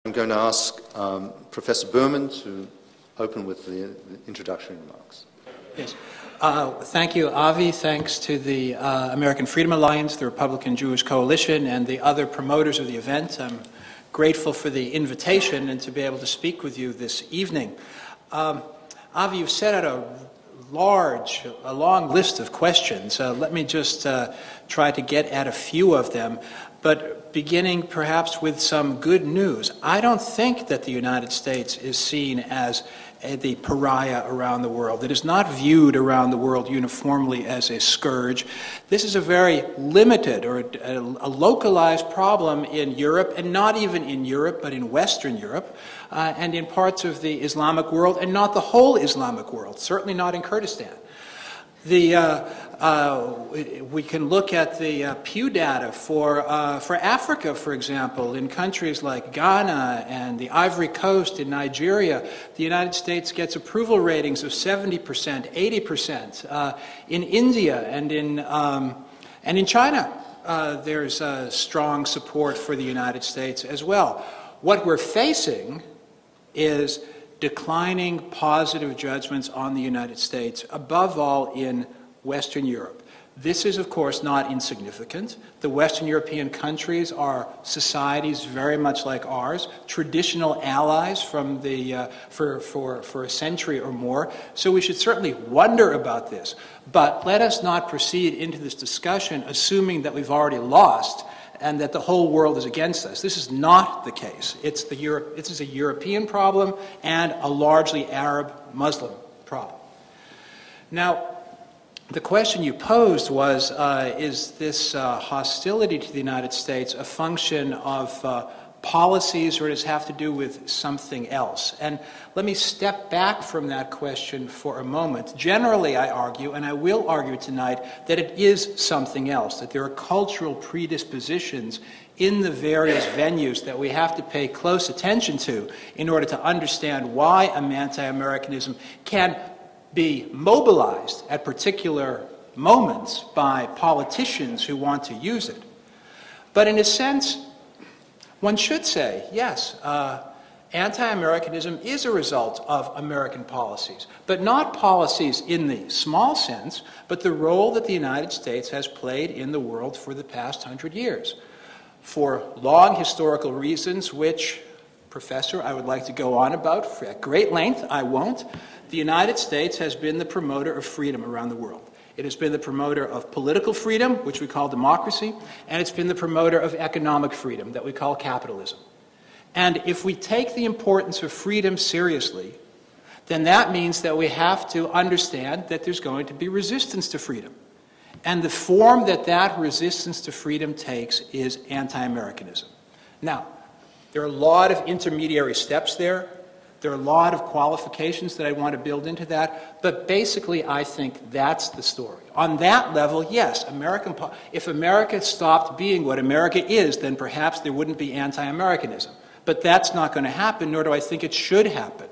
I'm going to ask Professor Berman to open with the introductory remarks. Yes. Thank you, Avi. Thanks to the American Freedom Alliance, the Republican Jewish Coalition, and the other promoters of the event. I'm grateful for the invitation and to be able to speak with you this evening. Avi, you've set out a long list of questions. Let me just try to get at a few of them, but beginning perhaps with some good news. I don't think that the United States is seen as the pariah around the world. It is not viewed around the world uniformly as a scourge. This is a very limited or a localized problem in Europe, and not even in Europe, but in Western Europe, and in parts of the Islamic world, and not the whole Islamic world, certainly not in Kurdistan. We can look at the Pew data for Africa, for example, in countries like Ghana and the Ivory Coast in Nigeria. The United States gets approval ratings of 70%, 80%. In India and in China, there's strong support for the United States as well. What we're facing is declining positive judgments on the United States, above all in Western Europe. This is, of course, not insignificant. The Western European countries are societies very much like ours, traditional allies from for a century or more. So we should certainly wonder about this. But let us not proceed into this discussion assuming that we've already lost and that the whole world is against us. This is not the case. This is a European problem and a largely Arab Muslim problem. Now, the question you posed was, is this hostility to the United States a function of policies, or does it have to do with something else? And let me step back from that question for a moment. Generally, I argue, and I will argue tonight, that it is something else, that there are cultural predispositions in the various venues that we have to pay close attention to in order to understand why anti-Americanism can be mobilized at particular moments by politicians who want to use it. But in a sense, one should say, yes, anti-Americanism is a result of American policies, but not policies in the small sense, but the role that the United States has played in the world for the past 100 years. For long historical reasons, which, Professor, I would like to go on about at great length, I won't. The United States has been the promoter of freedom around the world. It has been the promoter of political freedom, which we call democracy, and it's been the promoter of economic freedom, that we call capitalism. And if we take the importance of freedom seriously, then that means that we have to understand that there's going to be resistance to freedom. And the form that resistance to freedom takes is anti-Americanism. Now, there are a lot of intermediary steps there. There are a lot of qualifications that I want to build into that, but basically I think that's the story. On that level, yes, if America stopped being what America is, then perhaps there wouldn't be anti-Americanism. But that's not going to happen, nor do I think it should happen.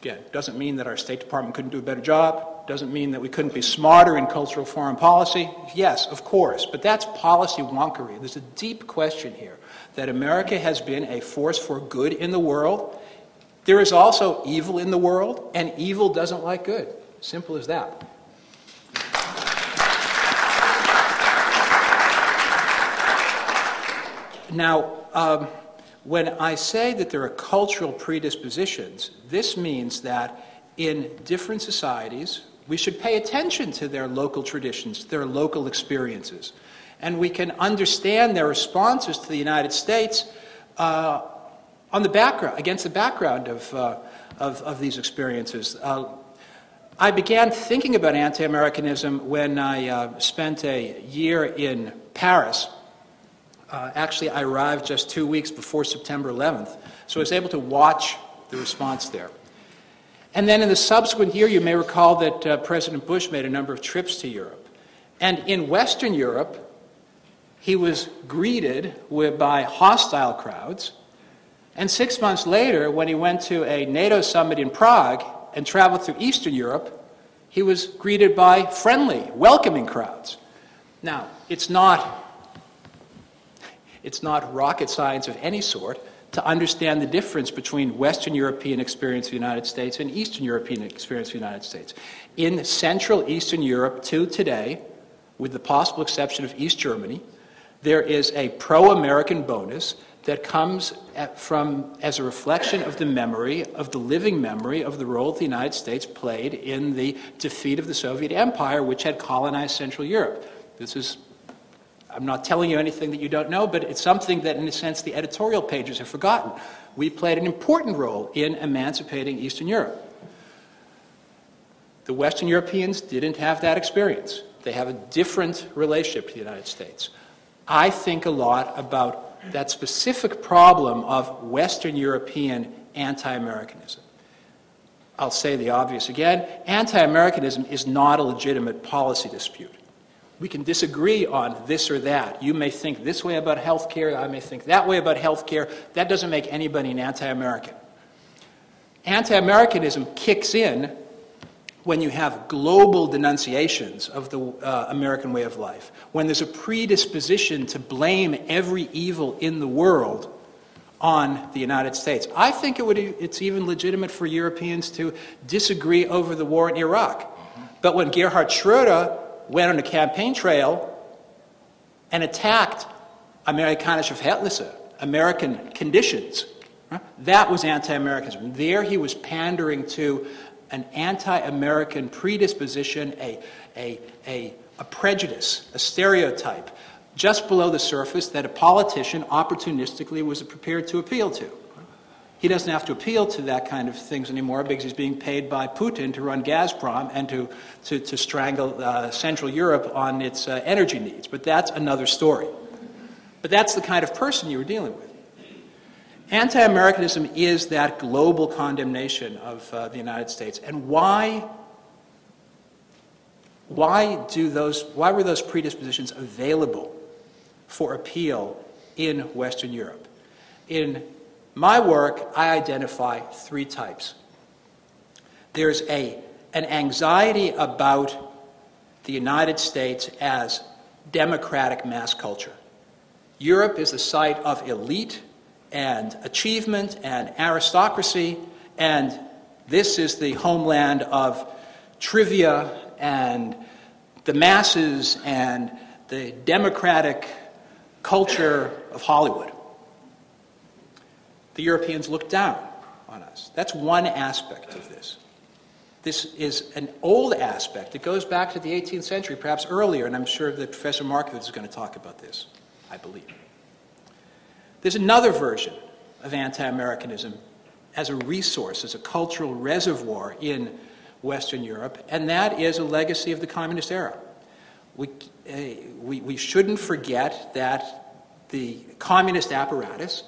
Again, doesn't mean that our State Department couldn't do a better job, doesn't mean that we couldn't be smarter in cultural foreign policy. Yes, of course, but that's policy wonkery. There's a deep question here. That America has been a force for good in the world. There is also evil in the world, and evil doesn't like good. Simple as that. Now, when I say that there are cultural predispositions, this means that in different societies, we should pay attention to their local traditions, their local experiences. And we can understand their responses to the United States against the background of these experiences. I began thinking about anti-Americanism when I spent a year in Paris. Actually, I arrived just 2 weeks before September 11th, so I was able to watch the response there. And then in the subsequent year, you may recall that President Bush made a number of trips to Europe. And in Western Europe, he was greeted by hostile crowds, and 6 months later, when he went to a NATO summit in Prague and traveled through Eastern Europe, he was greeted by friendly, welcoming crowds. Now, it's not It's not rocket science of any sort to understand the difference between Western European experience of the United States and Eastern European experience of the United States. In Central Eastern Europe to today, with the possible exception of East Germany, there is a pro-American bonus that comes as a reflection of the memory, of the living memory of the role that the United States played in the defeat of the Soviet Empire, which had colonized Central Europe. I'm not telling you anything that you don't know, but it's something that, in a sense, the editorial pages have forgotten. We played an important role in emancipating Eastern Europe. The Western Europeans didn't have that experience. They have a different relationship to the United States. I think a lot about that specific problem of Western European anti-Americanism. I'll say the obvious again. Anti-Americanism is not a legitimate policy dispute. We can disagree on this or that. You may think this way about health care, I may think that way about health care. That doesn't make anybody an anti-American. Anti-Americanism kicks in when you have global denunciations of the American way of life, when there's a predisposition to blame every evil in the world on the United States. I think it's even legitimate for Europeans to disagree over the war in Iraq. But when Gerhard Schröder went on a campaign trail and attacked Amerikanische Verhältnisse, American conditions, that was anti-Americanism. There he was pandering to an anti-American predisposition, a prejudice, a stereotype, just below the surface that a politician opportunistically was prepared to appeal to. He doesn't have to appeal to that kind of things anymore because he's being paid by Putin to run Gazprom and to strangle Central Europe on its energy needs. But that's another story. But that's the kind of person you were dealing with. Anti-Americanism is that global condemnation of the United States. And why were those predispositions available for appeal in Western Europe? In my work, I identify three types. There's an anxiety about the United States as democratic mass culture. Europe is the site of elite and achievement and aristocracy, and this is the homeland of trivia and the masses and the democratic culture of Hollywood. The Europeans look down on us. That's one aspect of this. This is an old aspect. It goes back to the 18th century, perhaps earlier, and I'm sure that Professor Markovitz is going to talk about this, I believe. There's another version of anti-Americanism as a resource, as a cultural reservoir in Western Europe, and that is a legacy of the communist era. We shouldn't forget that the communist apparatus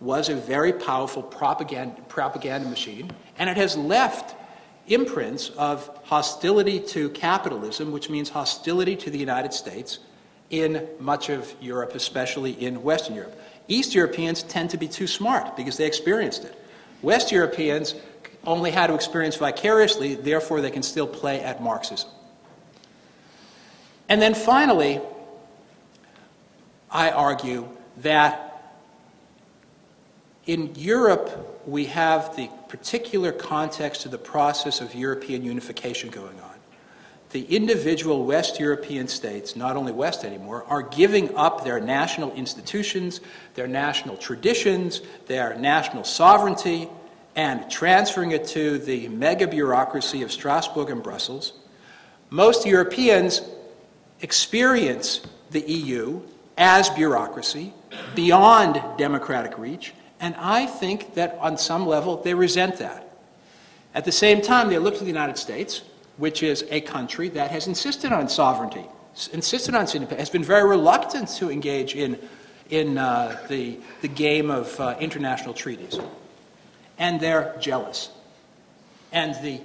was a very powerful propaganda machine, and it has left imprints of hostility to capitalism, which means hostility to the United States, in much of Europe, especially in Western Europe. East Europeans tend to be too smart because they experienced it. West Europeans only had to experience vicariously, therefore they can still play at Marxism. And then finally, I argue that in Europe, we have the particular context of the process of European unification going on. The individual West European states, not only West anymore, are giving up their national institutions, their national traditions, their national sovereignty, and transferring it to the mega bureaucracy of Strasbourg and Brussels. Most Europeans experience the EU as bureaucracy, beyond democratic reach, and I think that on some level they resent that. At the same time, they look to the United States, which is a country that has insisted on sovereignty, insisted on independence, has been very reluctant to engage in the game of international treaties. And they're jealous. And the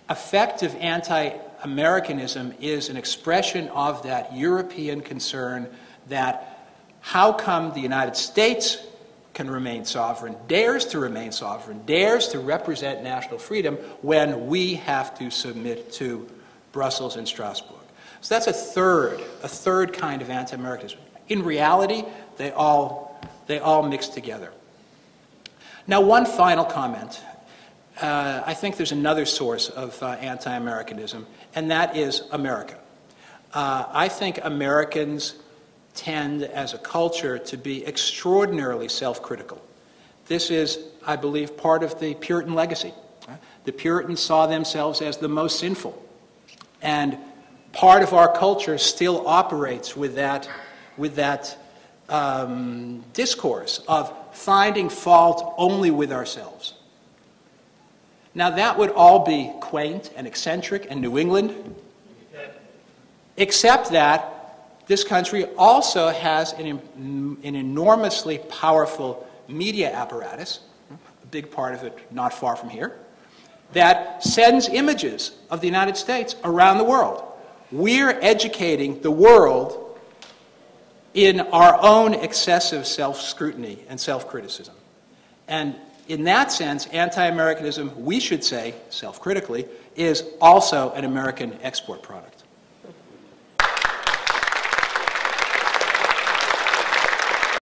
effect of anti-Americanism is an expression of that European concern that how come the United States can remain sovereign, dares to remain sovereign, dares to represent national freedom when we have to submit to Brussels and Strasbourg. So that's a third kind of anti-Americanism. In reality, They all mix together. Now, one final comment. I think there's another source of anti-Americanism, and that is America. I think Americans tend, as a culture, to be extraordinarily self-critical. This is, I believe, part of the Puritan legacy. The Puritans saw themselves as the most sinful, and part of our culture still operates with that discourse of finding fault only with ourselves. Now, that would all be quaint and eccentric and New England, except that this country also has an enormously powerful media apparatus, a big part of it not far from here, that sends images of the United States around the world. We're educating the world in our own excessive self-scrutiny and self-criticism. And in that sense, anti-Americanism, we should say, self-critically, is also an American export product.